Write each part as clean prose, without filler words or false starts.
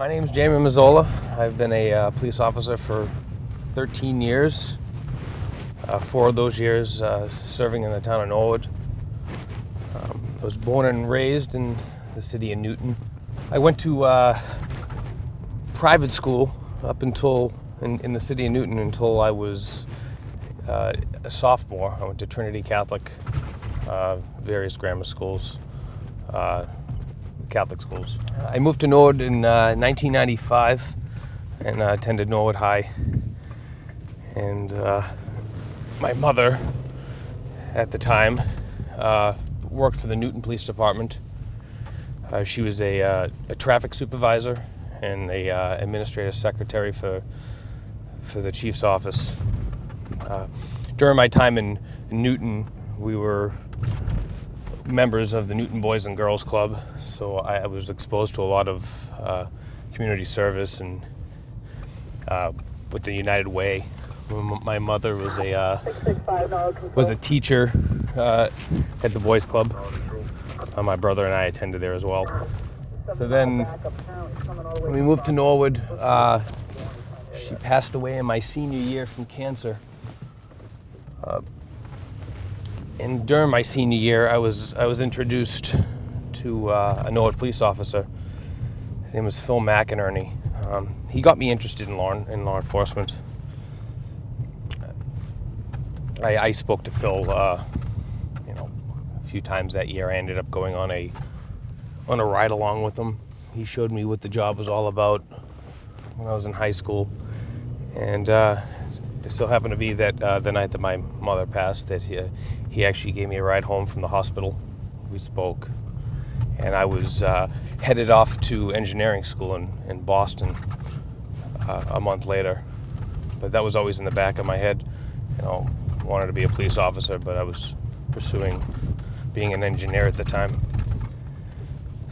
My name's Jamie Mazzola. I've been a police officer for 13 years. 4 of those years serving in the town of Norwood. I was born and raised in the city of Newton. I went to private school up until in the city of Newton until I was a sophomore. I went to Trinity Catholic, various grammar schools, Catholic schools. I moved to Norwood in 1995 and attended Norwood High. And my mother, at the time, worked for the Newton Police Department. She was a traffic supervisor and a administrative secretary for the chief's office. During my time in Newton, we were members of the Newton Boys and Girls Club, so I was exposed to a lot of community service and with the United Way. My mother was a teacher at the Boys Club. My brother and I attended there as well. So then when we moved to Norwood, she passed away in my senior year from cancer. And during my senior year, I was introduced to a Norwood police officer. His name was Phil McInerney. He got me interested in law enforcement. I spoke to Phil, a few times that year. I ended up going on a ride along with him. He showed me what the job was all about when I was in high school, and it so happened to be that the night that my mother passed, that he actually gave me a ride home from the hospital. We spoke, and I was headed off to engineering school in Boston a month later. But that was always in the back of my head. Wanted to be a police officer, but I was pursuing being an engineer at the time.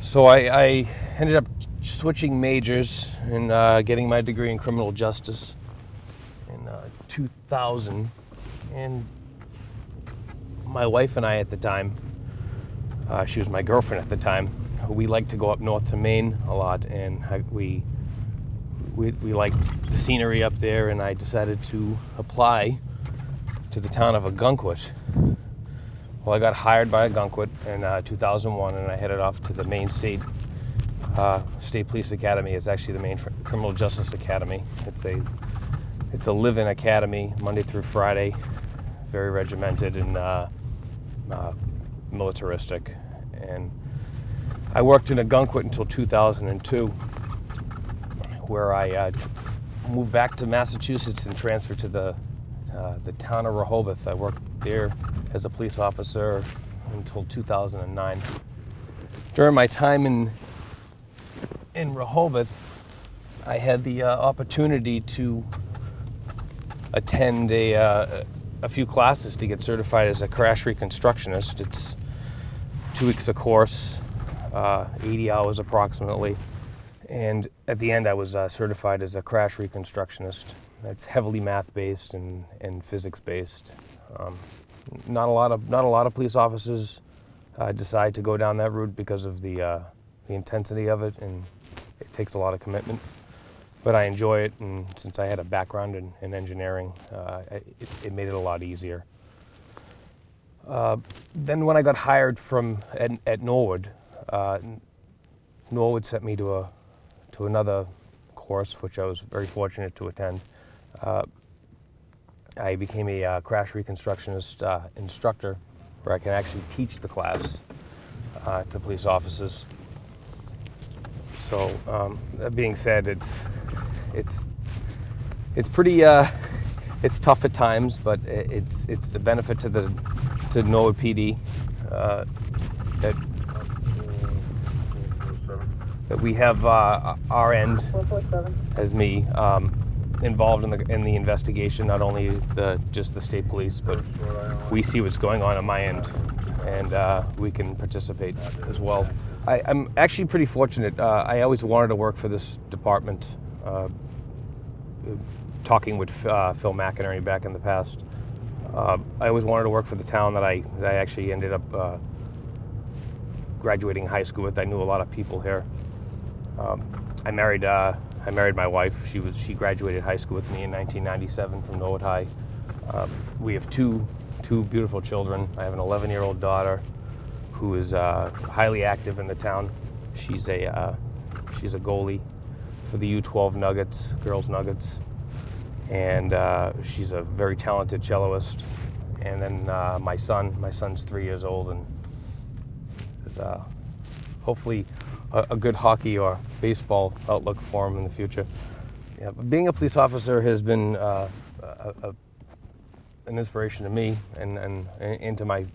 So I ended up switching majors and getting my degree in criminal justice in 2000. And my wife and I at the time, she was my girlfriend at the time, we liked to go up north to Maine a lot, and we liked the scenery up there, and I decided to apply to the town of Agunquit. Well, I got hired by Agunquit in 2001, and I headed off to the Maine State Police Academy. It's actually the Maine Criminal Justice Academy. It's a live-in academy, Monday through Friday, very regimented and militaristic. And I worked in Agunquit until 2002, where I moved back to Massachusetts and transferred to the town of Rehoboth. I worked there as a police officer until 2009. During my time in Rehoboth, I had the opportunity to attend a few classes to get certified as a crash reconstructionist. It's 2 weeks of course, 80 hours approximately. And at the end, I was certified as a crash reconstructionist. That's heavily math-based and physics-based. Not a lot of police officers decide to go down that route because of the intensity of it, and it takes a lot of commitment. But I enjoy it, and since I had a background in engineering, it made it a lot easier. Then when I got hired at Norwood, Norwood sent me to another course, which I was very fortunate to attend. I became a crash reconstructionist instructor, where I can actually teach the class to police officers. So that being said, it's pretty it's tough at times, but it's a benefit to Norwood P.D. That we have our end as me involved in the investigation, not only just the state police, but we see what's going on my end, and we can participate as well. I'm actually pretty fortunate. I always wanted to work for this department. Talking with Phil McInerney back in the past, I always wanted to work for the town that I actually ended up graduating high school with. I knew a lot of people here. I married my wife. She graduated high school with me in 1997 from Norwood High. We have two beautiful children. I have an 11-year-old daughter who is highly active in the town. She's a goalie for the U12 Nuggets, girls Nuggets, and she's a very talented celloist. And then my son's 3 years old and is hopefully a good hockey or baseball outlook for him in the future. Yeah, but being a police officer has been an inspiration to me and to my,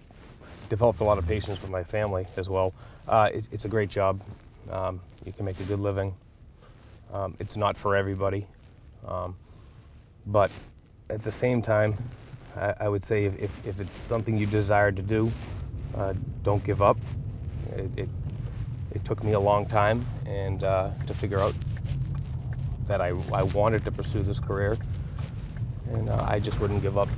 developed a lot of patience with my family as well. It's a great job. You can make a good living. It's not for everybody. But at the same time, I would say if it's something you desire to do, don't give up. It took me a long time and to figure out that I wanted to pursue this career, and I just wouldn't give up.